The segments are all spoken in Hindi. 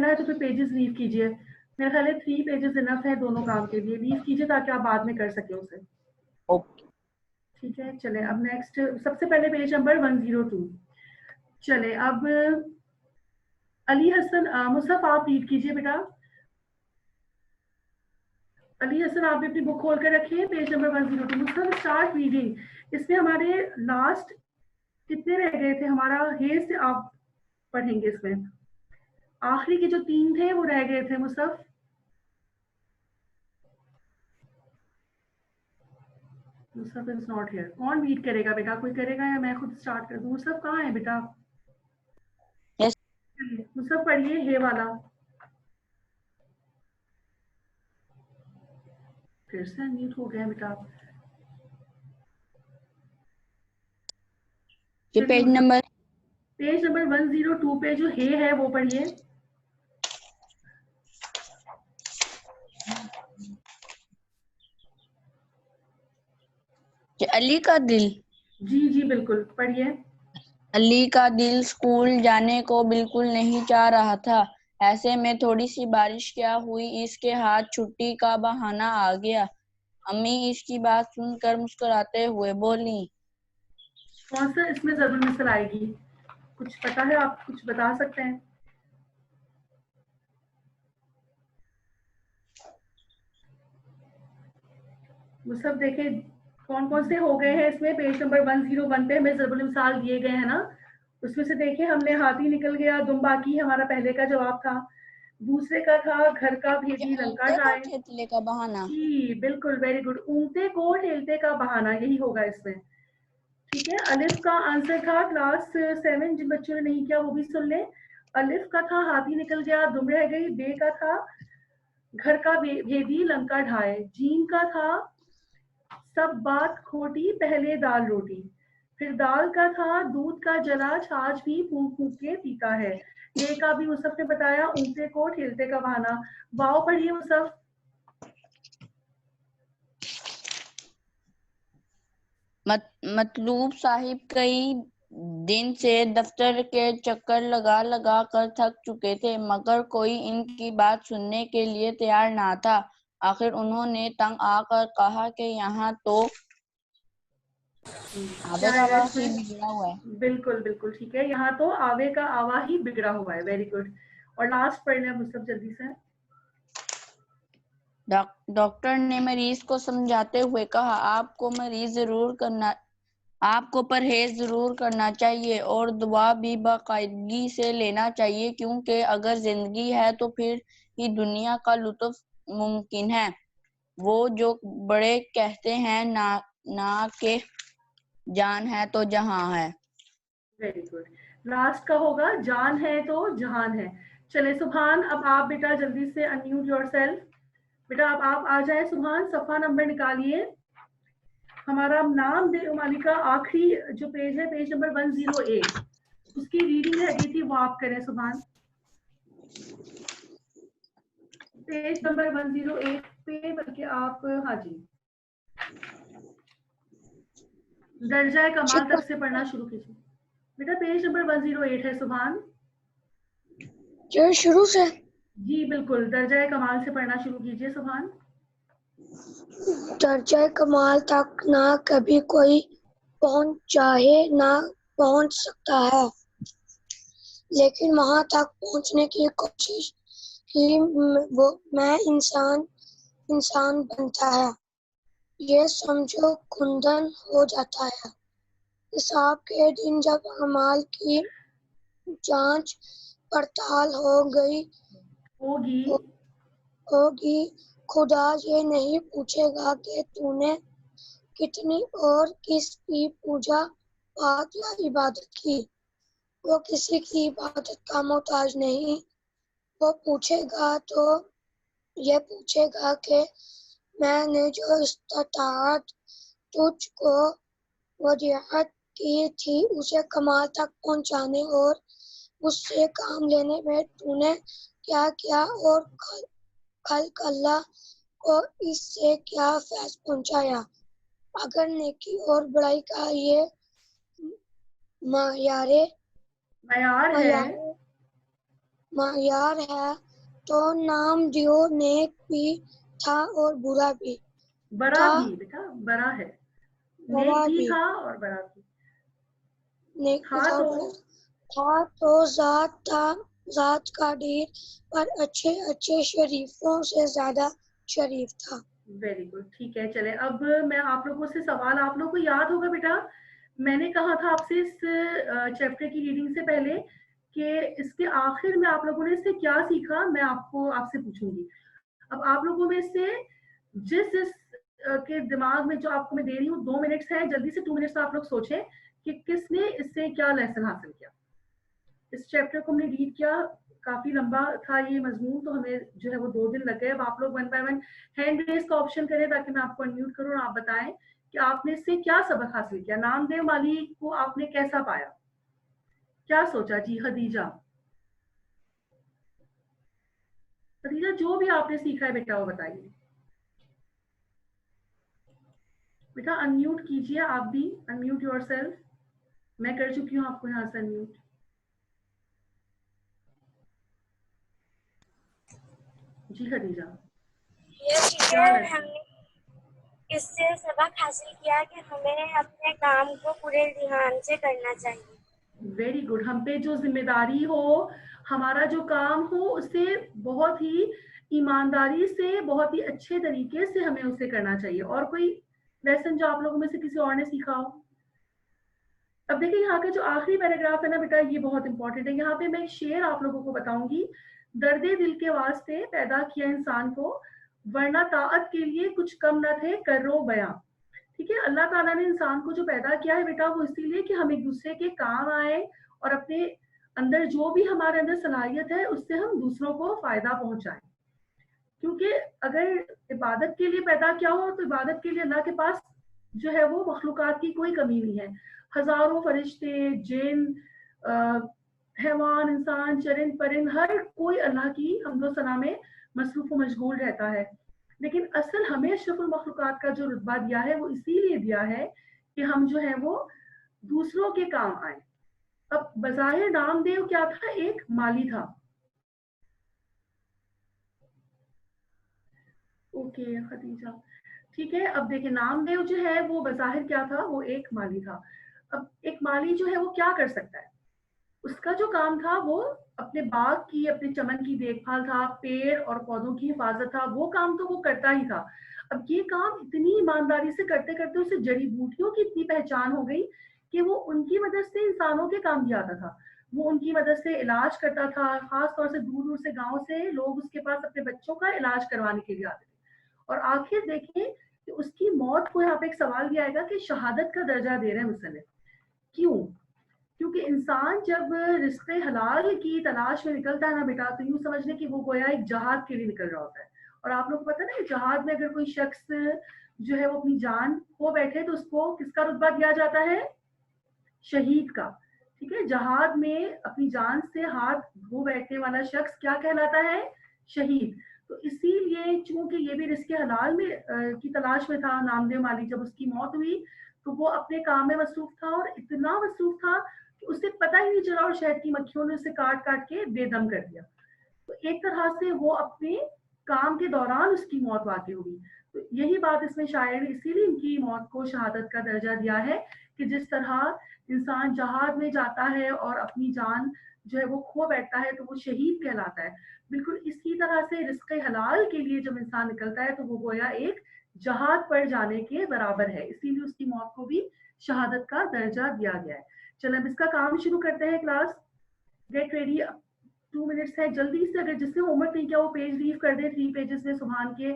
करना है तो फिर पेजेस लीव कीजिए। मेरे ख्याल है 3 पेजेस इनफ है दोनों काम के लिए। लीव कीजिए ताकि आप बाद में कर सकें उसे। ओके। ठीक है, चले अब नेक्स्ट, सबसे पहले पेज नंबर 102। चले अब अली हसन मुसफ आप रीड कीजिए बेटा। अली हसन आप भी अपनी बुक खोल कर रखिए, पेज नंबर 102। मुसफ स्टार्ट रीडिंग। इसमें हमारे लास्ट कितने रह गए थे? हमारा हे से आप पढ़ेंगे इसमें, आखिरी के जो 3 थे वो रह गए थे। मुसफ मुसफ इज नॉट हियर। कौन रीड करेगा बेटा? कोई करेगा या मैं खुद स्टार्ट कर दूं? मुसफ कहाँ है बेटा? यस। मुसफ पढ़िए हे वाला। फिर से म्यूट हो गया बेटा। पेज नंबर पेज नंबर 102 पे जो हे है वो पढ़िए। अली का दिल। जी जी बिल्कुल पढ़िए। अली का दिल स्कूल जाने को बिल्कुल नहीं चाह रहा था। ऐसे में थोड़ी सी बारिश क्या हुई, इसके हाथ छुट्टी का बहाना आ गया। अम्मी इसकी बात सुनकर मुस्कुराते हुए बोली, कौन सा इसमें जरूर मिसल आएगी? कुछ पता है? आप कुछ बता सकते हैं? वो सब देखे कौन कौन से हो गए हैं इसमें। पेज नंबर 101 पे हमें ज़रूर मिसाल दिए गए हैं ना, उसमें से देखिए हमने हाथी निकल गया दुम बाकी हमारा पहले का जवाब था। दूसरे का था घर का भेदी लंका ऊँटते को ढाए। ठेले का बहाना। जी बिल्कुल, वेरी गुड। ऊँटते को ठेलते का बहाना, यही होगा इसमें। ठीक है, अलिफ का आंसर था क्लास 7, जिन बच्चों ने नहीं किया वो भी सुन ले। अलिफ का था हाथी निकल गया दुम रह गई। बे का था घर का भेदी लंका ढाए। जीम का था सब बात खोटी पहले दाल रोटी। फिर दाल का था दूध का जला छाछ भी फूंक फूंक के पीता है। ये का भी मुसफ ने बताया, ऊँटते को ठेलते का बहाना। वाओ पढ़िए मुसफ। मतलूब साहिब कई दिन से दफ्तर के चक्कर लगा लगा कर थक चुके थे, मगर कोई इनकी बात सुनने के लिए तैयार ना था। आखिर उन्होंने तंग आकर कहा कि यहाँ तो आवे क्या का आएगा वास ही इसमें? बिगड़ा हुआ है। बिल्कुल बिल्कुल ठीक है, यहाँ तो आवे का आवा ही बिगड़ा हुआ है। Very good. और लास्ट पढ़ लिया मुसफ जल्दी से। डॉक्टर ने मरीज को समझाते हुए कहा, आपको परहेज जरूर करना चाहिए और दुआ भी बाकायदगी से लेना चाहिए, क्योंकि अगर जिंदगी है तो फिर ही दुनिया का लुत्फ मुमकिन है। वो जो बड़े कहते हैं ना के जान है तो जहां है। Very good. लास्ट का होगा जान है तो जहान है। चले सुभान, अब आप बेटा जल्दी से अनम्यूट योरसेल्फ। बेटा अब आप आ जाए सुभान, सफा नंबर निकालिए। हमारा नाम दे मालिका आखिरी जो पेज है, पेज नंबर 108, उसकी रीडिंग रह गई थी, वो आप करें सुभान। पेज नंबर 108 पे, बल्कि आप, हाँ जी, दर्जा कमाल तक से पढ़ना शुरू कीजिए। बेटा पेज नंबर 108 है सुभान। शुरू से। जी बिल्कुल, दर्जा कमाल से पढ़ना शुरू कीजिए सुभान। दर्जा कमाल तक ना कभी कोई पहुंच चाहे ना पहुंच सकता है, लेकिन वहां तक पहुंचने की कोशिश ही में इंसान बनता है। ये समझो कुंदन हो जाता है। हिसाब के दिन जब अमाल की जांच पड़ताल होगी, खुदा ये नहीं पूछेगा कि तूने कितनी और किसकी पूजा पाठ या इबादत की। वो किसी की इबादत का मोहताज नहीं। वो पूछेगा तो ये पूछेगा कि मैंने जो इस्ताअत तुझको वजीअत की थी उसे कमाल तक पहुंचाने और उससे काम लेने में तूने क्या किया, और खल्क अल्लाह को इससे क्या फैज़ पहुंचाया। अगर नेकी और बुराई का ये मयार है। मायार है तो नामदेव नेक भी था और बुरा भी बड़ा था। भी बेटा, बड़ा है, बड़ा नेक भी भी था और बड़ा भी नेक भी था। था और तो बुरा था तो जात का ढेर पर अच्छे अच्छे शरीफों से ज्यादा शरीफ था। वेरी गुड, ठीक है। चले अब मैं आप लोगों से सवाल, आप लोगों को याद होगा बेटा, मैंने कहा था आपसे इस चैप्टर की रीडिंग से पहले कि इसके आखिर में आप लोगों ने इससे क्या सीखा, मैं आपसे पूछूंगी। अब आप लोगों में से जिस के दिमाग में जो आपको मैं दे रही हूँ 2 मिनट्स है, जल्दी से 2 मिनट्स आप लोग सोचें कि किसने इससे क्या लेसन हासिल किया। इस चैप्टर को हमने रीड किया, काफी लंबा था ये मजमून, तो हमें जो है वो 2 दिन लग गए। अब आप लोग one by one hand raise का ऑप्शन करें ताकि मैं आपको अनम्यूट करूं और आप बताएं कि आपने इससे क्या सबक हासिल किया, नामदेव माली को आपने कैसा पाया, क्या सोचा। जी खदीजा, खदीजा जो भी आपने सीखा है बेटा वो बताइए। बेटा अनम्यूट कीजिए, आप भी अनम्यूट योरसेल्फ। मैं कर चुकी हूँ आपको यहाँ से अनम्यूट। जी खदीजा, ये क्या टीचर लेसन। हमने इससे सबक हासिल किया कि हमें अपने काम को पूरे ध्यान से करना चाहिए। वेरी गुड, हम पे जो जिम्मेदारी हो, हमारा जो काम हो, उसे बहुत ही ईमानदारी से, बहुत ही अच्छे तरीके से हमें उसे करना चाहिए। और कोई लेसन जो आप लोगों में से किसी और ने सीखा हो। अब देखिए यहाँ का जो आखिरी पैराग्राफ है ना बेटा, ये बहुत इंपॉर्टेंट है। यहाँ पे मैं एक शेर आप लोगों को बताऊंगी। दर्दे दिल के वास्ते पैदा किया इंसान को, वरना ताअत के लिए कुछ कम न थे करो बयां। ठीक है, अल्लाह ताला ने इंसान को जो पैदा किया है बेटा, वो इसीलिए कि हम एक दूसरे के काम आए और अपने अंदर जो भी हमारे अंदर सलाहियत है उससे हम दूसरों को फायदा पहुंचाएं। क्योंकि अगर इबादत के लिए पैदा किया हो तो इबादत के लिए अल्लाह के पास जो है वो मखलूकात की कोई कमी नहीं है। हजारों फरिश्ते, जिन, हैवान, इंसान, चरिंद परिंद, हर कोई अल्लाह की हम्दो सना में मसरूफ व मशगूल रहता है। लेकिन असल हमें अशरफुल मखलूकात का जो रुतबा दिया है वो इसीलिए दिया है कि हम जो है वो दूसरों के काम आए। अब बज़ाहिर नामदेव क्या था, एक माली था। ओके खदीजा, ठीक है। अब देखिए नामदेव जो है वो बज़ाहिर क्या था, वो एक माली था। अब एक माली जो है वो क्या कर सकता है, उसका जो काम था वो अपने बाग की, अपने चमन की देखभाल था, पेड़ और पौधों की हिफाजत था, वो काम तो वो करता ही था। अब ये काम इतनी ईमानदारी से करते करते उसे जड़ी बूटियों की इतनी पहचान हो गई कि वो उनकी मदद से इंसानों के काम भी आता था। वो उनकी मदद से इलाज करता था, खास तौर से दूर दूर से गांव से लोग उसके पास अपने बच्चों का इलाज करवाने के लिए आते थे। और आखिर देखें कि उसकी मौत को, यहाँ पे एक सवाल दिया आएगा कि शहादत का दर्जा दे रहे हैं मुसन्निफ, क्यों? क्योंकि इंसान जब रिस्क हलाल की तलाश में निकलता है ना बेटा, तो यूं समझ लें कि वो गोया एक जहाद के लिए निकल रहा होता है। और आप लोग को पता है ना, जहाद में अगर कोई शख्स जो है वो अपनी जान खो बैठे तो उसको किसका रुतबा दिया जाता है, शहीद का। ठीक है, जहाद में अपनी जान से हाथ धो बैठने वाला शख्स क्या कहलाता है, शहीद। तो इसीलिए चूंकि ये भी रिस्क हलाल में की तलाश में था, नामदेव माली जब उसकी मौत हुई तो वो अपने काम में मसरूफ था, और इतना मसरूफ था कि उसे पता ही नहीं चला और शहद की मक्खियों ने उसे काट काट के बेदम कर दिया। तो एक तरह से वो अपने काम के दौरान उसकी मौत वाकई हुई। तो यही बात इसमें शायर ने इसीलिए इनकी मौत को शहादत का दर्जा दिया है कि जिस तरह इंसान जहाज में जाता है और अपनी जान जो है वो खो बैठता है तो वो शहीद कहलाता है, बिल्कुल इसी तरह से रिस्क हलाल के लिए जब इंसान निकलता है तो वो गोया एक जहाज पर जाने के बराबर है, इसीलिए उसकी मौत को भी शहादत का दर्जा दिया गया है। चलो अब इसका काम शुरू करते हैं। क्लास गेट रेडी, 2 मिनट्स है, जल्दी से अगर जिससे होमवर्क नहीं किया वो पेज लीव कर दे। 3 पेजेस में सुभान के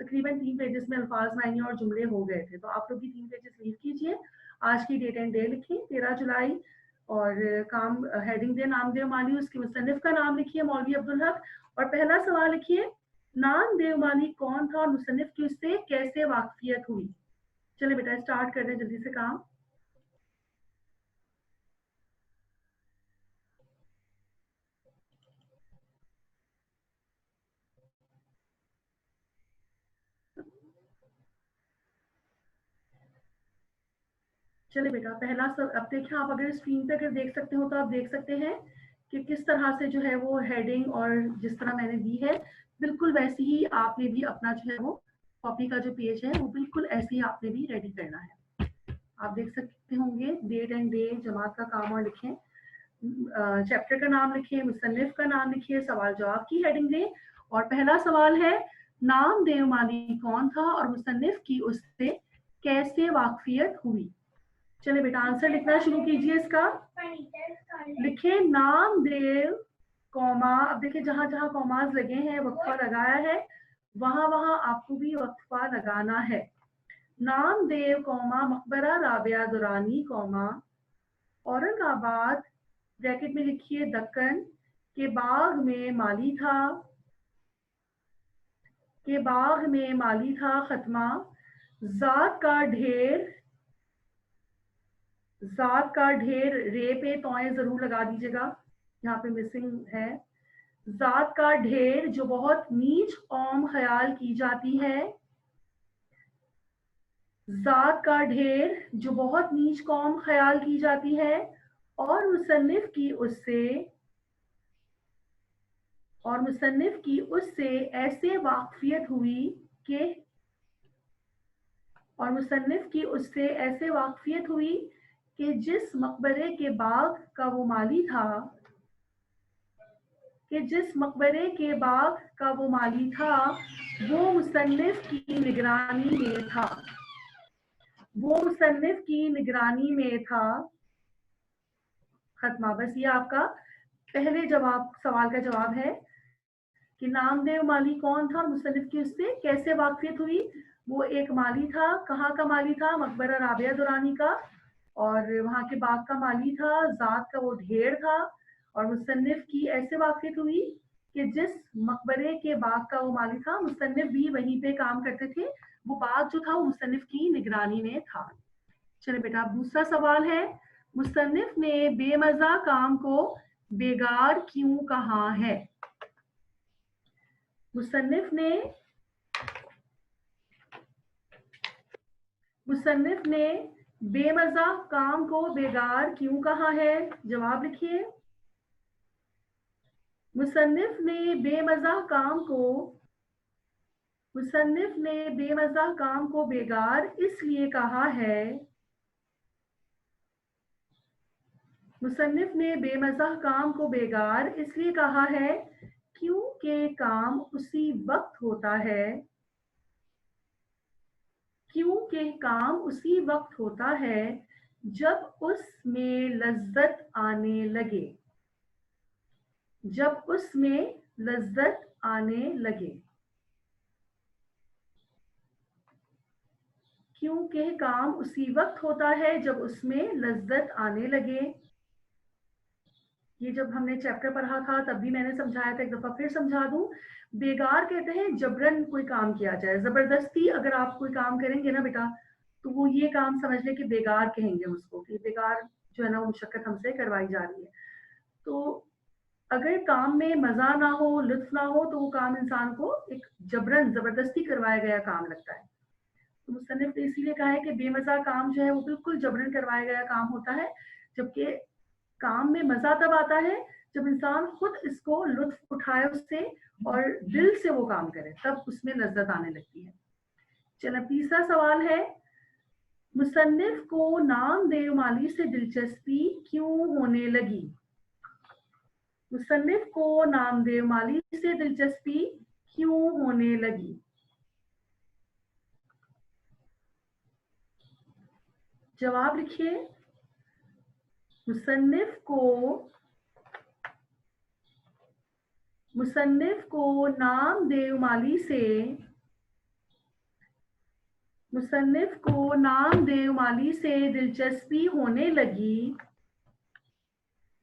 तकरीबन 3 पेजेस में अल्फाज, मायने और जुमले हो गए थे, तो आप लोग भी 3 पेजेस लीव कीजिए। आज की डेट एंड डे लिखिए 13 जुलाई, और काम हेडिंग दे नामदेव माली, उसके मुसन्निफ का नाम लिखिए मौलवी अब्दुल हक, और पहला सवाल लिखिए नामदेव माली कौन था और मुसन्निफ की उससे कैसे वाकफियत हुई। चलिए बेटा स्टार्ट कर दें जल्दी से काम। चलिए बेटा पहला सब, अब देखिए आप अगर स्क्रीन पे अगर देख सकते हो तो आप देख सकते हैं कि किस तरह से जो है वो हेडिंग और जिस तरह मैंने दी है बिल्कुल वैसे ही आपने भी अपना जो है वो कॉपी का जो पेज है वो बिल्कुल ऐसे ही आपने भी रेडी करना है। आप देख सकते होंगे डेट एंड डे, जमात का काम और लिखें, चैप्टर का नाम लिखिए, मुसन्निफ का नाम लिखिए, सवाल जवाब की हेडिंग दें। और पहला सवाल है नाम देव माली कौन था और मुसन्निफ की उससे कैसे वाकफियत हुई। चलिए बेटा आंसर लिखना शुरू कीजिए इसका। लिखे नाम देव कॉमा, अब देखिए जहां जहां कॉमास लगे हैं वक्फा लगाया है वहां वहां आपको भी वक्फा लगाना है। नाम देव कॉमा मकबरा राबिया दुरानी कॉमा औरंगाबाद ब्रैकेट में लिखिए दक्कन के बाग में माली था, के बाग में माली था खत्मा, जात का ढेर, जात का ढेर रे पे तोएं जरूर लगा दीजिएगा, यहाँ पे मिसिंग है। जात का ढेर जो बहुत नीच कौम ख्याल की जाती है, जात का ढेर जो बहुत नीच कौम ख्याल की जाती है। और मुसन्निफ की उससे, और मुसन्निफ की उससे ऐसे वाकफियत हुई कि, और मुसन्निफ की उससे ऐसे वाकफियत हुई कि जिस मकबरे के बाग का वो माली था, कि जिस मकबरे के बाग का वो माली था वो मुसन्निफ की निगरानी में था, वो मुसन्निफ की निगरानी में था। खत्मा। बस ये आपका पहले जवाब, सवाल का जवाब है कि नामदेव माली कौन था और मुसन्निफ की उससे कैसे वाकफियत हुई। वो एक माली था, कहाँ का माली था, मकबरा राबिया दुरानी का, और वहां के बाग का माली था, जात का वो ढेर था। और मुसन्निफ की ऐसे वाकफियत हुई कि जिस मकबरे के बाग का वो माली था मुसन्निफ भी वहीं पे काम करते थे, वो बाग जो था वो मुसन्निफ की निगरानी में था। चलिए बेटा दूसरा सवाल है, मुसन्निफ ने बेमजा काम को बेगार क्यों कहा है। मुसन्निफ ने बेमजा काम को बेगार क्यों कहा है, जवाब लिखिए। मुसन्निफ ने बेमजा काम को बेगार इसलिए कहा है, मुसन्निफ ने बेमजा काम को बेगार इसलिए कहा है क्योंकि काम उसी वक्त होता है, क्योंकि काम उसी वक्त होता है जब उसमें लज्जत आने लगे, जब उसमें लज्जत आने लगे। क्योंकि काम उसी वक्त होता है जब उसमें लज्जत आने लगे। ये जब हमने चैप्टर पढ़ा था तब भी मैंने समझाया था, एक दफा फिर समझा दूं। बेगार कहते हैं जबरन कोई काम किया जाए, जबरदस्ती अगर आप कोई काम करेंगे ना बेटा तो वो ये काम समझ ले कि बेगार कहेंगे उसको, कि बेगार जो है ना वो मुशक्कत हमसे करवाई जा रही है। तो अगर काम में मजा ना हो, लुत्फ ना हो, तो वो काम इंसान को एक जबरन जबरदस्ती करवाया गया काम लगता है। तो मुसन्निफ ने इसीलिए कहा है कि बेमजा काम जो है वो बिल्कुल जबरन करवाया गया काम होता है, जबकि काम में मजा तब आता है जब इंसान खुद इसको लुत्फ उठाए उससे और दिल से वो काम करे, तब उसमें लज्जत आने लगती है। चलो तीसरा सवाल है, मुसन्निफ को नामदेव माली से दिलचस्पी क्यों होने लगी। मुसन्निफ को नामदेव माली से दिलचस्पी क्यों होने लगी, जवाब लिखिए। मुसन्निफ को नामदेव माली से, मुसन्निफ को नामदेव माली से दिलचस्पी होने लगी,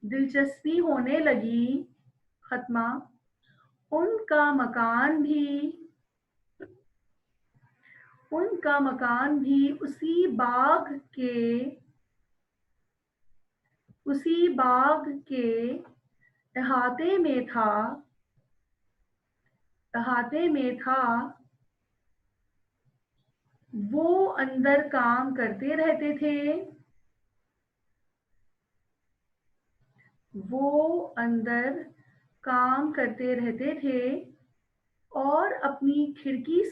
दिलचस्पी होने लगी। खत्मा। उनका मकान भी उसी बाग के अहाते में था, वो अंदर काम करते रहते थे, वो अंदर काम करते रहते थे और अपनी खिड़की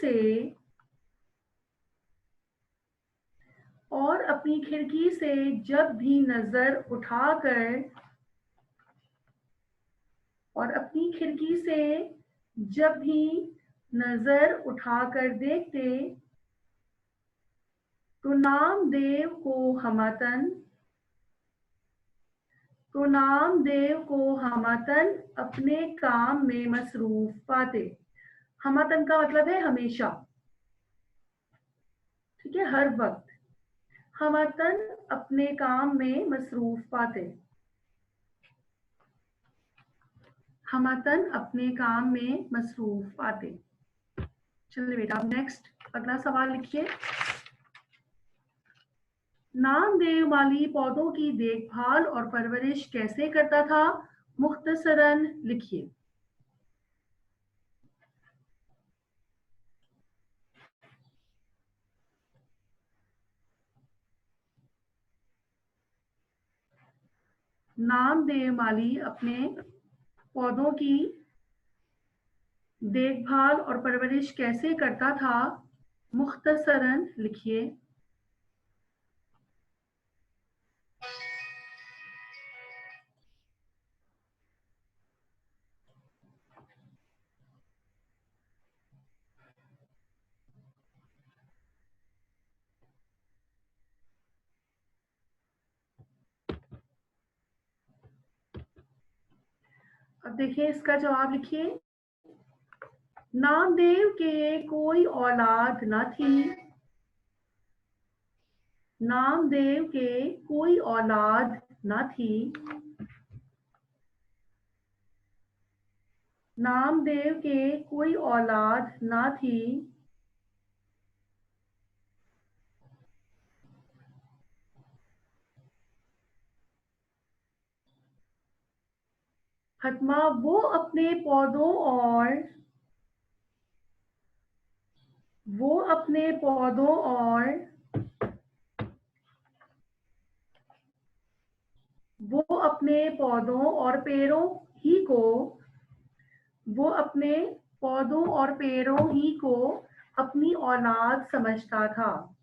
से जब भी नजर उठाकर देखते तो नामदेव को हमतन अपने काम में मसरूफ पाते। हमतन का मतलब है हमेशा, ठीक है, हर वक्त। हमतन अपने काम में मसरूफ पाते। हमतन अपने काम में मसरूफ पाते। चलिए बेटा, अब नेक्स्ट अगला सवाल लिखिए। नामदेव माली पौधों की देखभाल और परवरिश कैसे करता था? मुख्तसरन लिखिए। नामदेव माली अपने पौधों की देखभाल और परवरिश कैसे करता था? मुख्तसरन लिखिए। अब देखिए इसका जवाब लिखिए। नामदेव के कोई औलाद न थी। नामदेव के कोई औलाद न थी। नामदेव के कोई औलाद न थी। फतमा वो अपने पौधों और पेड़ों ही को अपनी औलाद समझता था।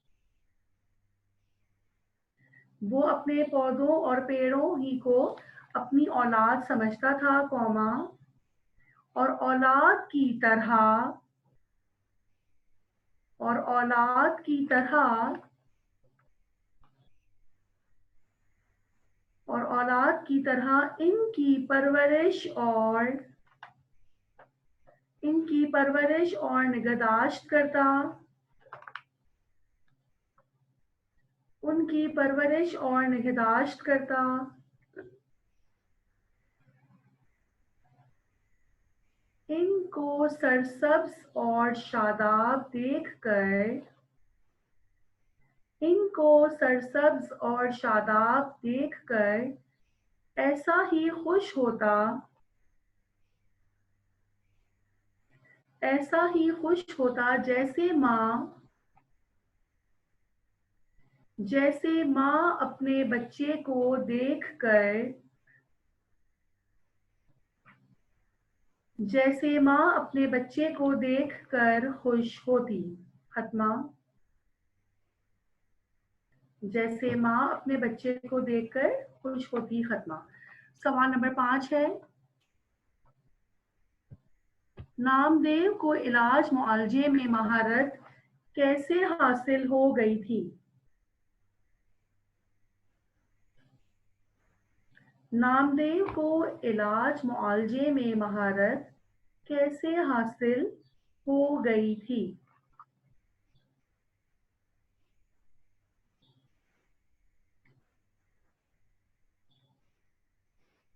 वो अपने पौधों और पेड़ों ही को अपनी औलाद समझता था, कौमा, और औलाद की तरह इनकी परवरिश और निगहदाश्त करता। उनकी परवरिश और निगहदाश्त करता। इनको सरसब्ज और शादाब देखकर ऐसा ही खुश होता जैसे माँ अपने बच्चे को देखकर खुश होती। खत्मा। जैसे माँ अपने बच्चे को देखकर खुश होती। खत्मा। सवाल नंबर 5 है। नामदेव को इलाज मुआलजे में महारत कैसे हासिल हो गई थी? नामदेव को इलाज मुआलजे में महारत कैसे हासिल हो गई थी?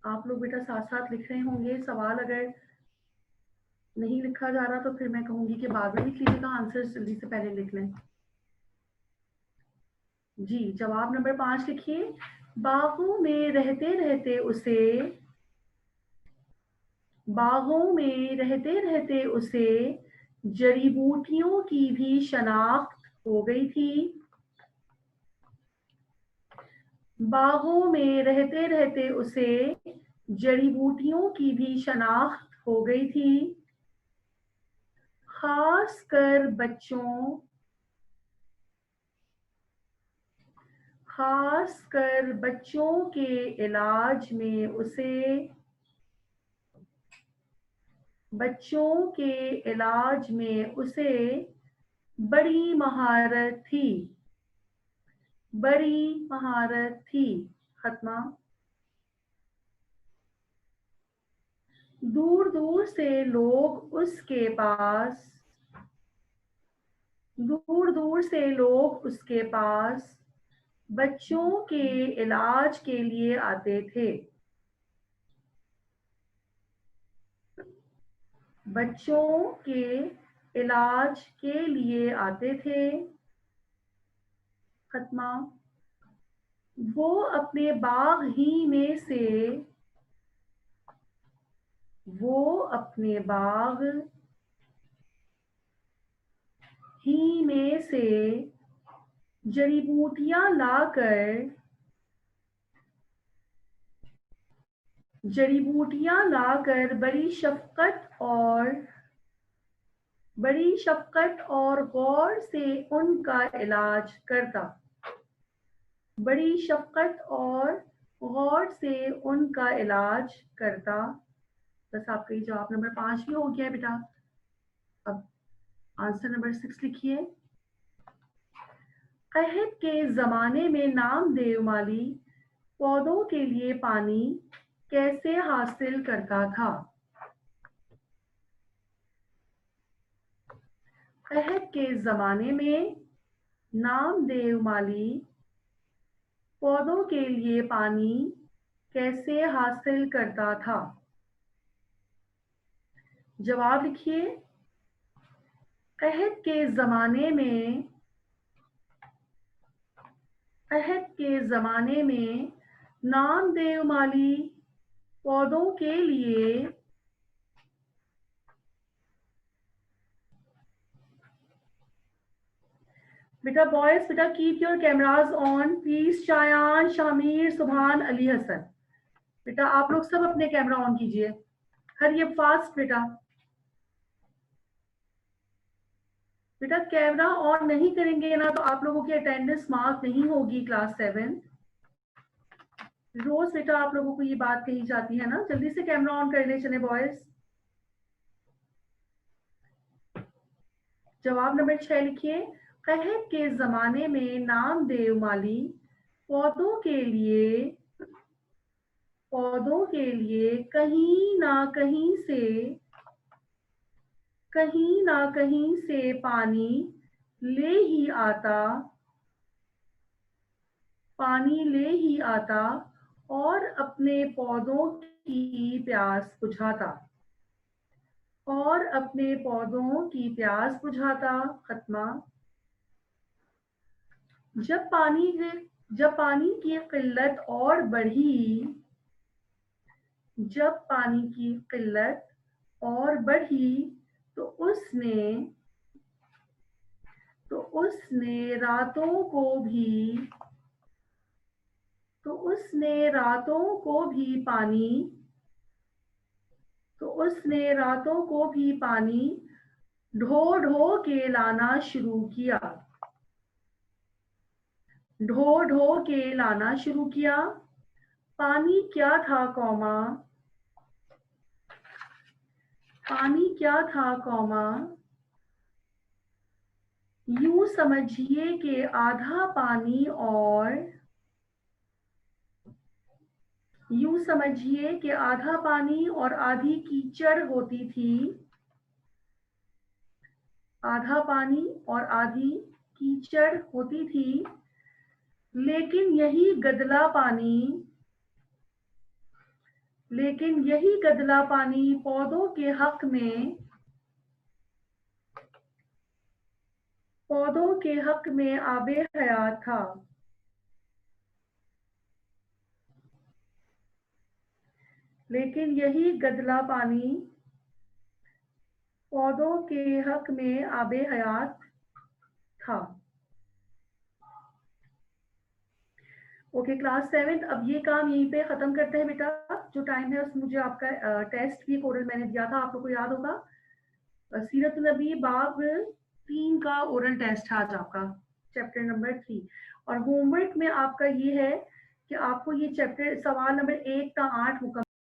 आप लोग बेटा साथ साथ लिख रहे होंगे। सवाल अगर नहीं लिखा जा रहा तो फिर मैं कहूंगी कि बाद में लिख लीजिएगा, आंसर जल्दी से पहले लिख लें। जी, जवाब नंबर 5 लिखिए। बागों में रहते रहते उसे जड़ी बूटियों की भी शनाख्त हो गई थी। बागों में रहते उसे जड़ी बूटियों की भी शनाख्त हो गई थी, खासकर बच्चों के इलाज में उसे बड़ी महारत थी। खत्मा। दूर दूर से लोग उसके पास बच्चों के इलाज के लिए आते थे। खत्मा। वो अपने बाग ही में से जड़ी बूटियां लाकर बड़ी शफकत और गौर से उनका इलाज करता। बस आपका ये जवाब नंबर 5 भी हो गया है बेटा। अब आंसर नंबर 6 लिखिए। अहद के जमाने में नामदेव माली पौधों के लिए पानी कैसे हासिल करता था? अहद के जमाने में नामदेव माली पौधों के लिए पानी कैसे हासिल करता था? जवाब लिखिए। अहद के ज़माने में नामदेव माली पौधों के लिए बेटा बॉयज बेटा keep your cameras on please. Shayan, Shamir, Subhan, Ali Hasan, बेटा आप लोग सब अपने कैमरा ऑन कीजिए। हरी अप फास्ट बेटा। बेटा कैमरा ऑन नहीं करेंगे ना तो आप लोगों की अटेंडेंस मार्क नहीं होगी क्लास 7। रोज बेटा आप लोगों को ये बात कही जाती है ना, जल्दी से कैमरा ऑन करने चले बॉयज। जवाब नंबर 6 लिखिए। अहद के जमाने में नामदेव माली पौधों के लिए कहीं ना कहीं से पानी ले ही आता और अपने पौधों की प्यास बुझाता। खत्मा। जब पानी की किल्लत और बढ़ी तो उसने रातों को भी पानी ढो ढो के लाना शुरू किया। पानी क्या था कौमा, यूं समझिए कि आधा पानी और आधी कीचड़ होती थी। लेकिन यही गदला पानी पौधों के हक में आबे हयात था। लेकिन यही गदला पानी पौधों के हक में आबे हयात था। ओके क्लास 7 अब ये काम यहीं पे खत्म करते हैं बेटा। जो टाइम है उसमें मुझे आपका टेस्ट भी ओरल मैंने दिया था, आप लोगों को याद होगा। सीरत नबी बाब 3 का ओरल टेस्ट है आज आपका, चैप्टर नंबर 3। और होमवर्क में आपका ये है कि आपको ये चैप्टर सवाल नंबर 1 का 8 मुकम्मल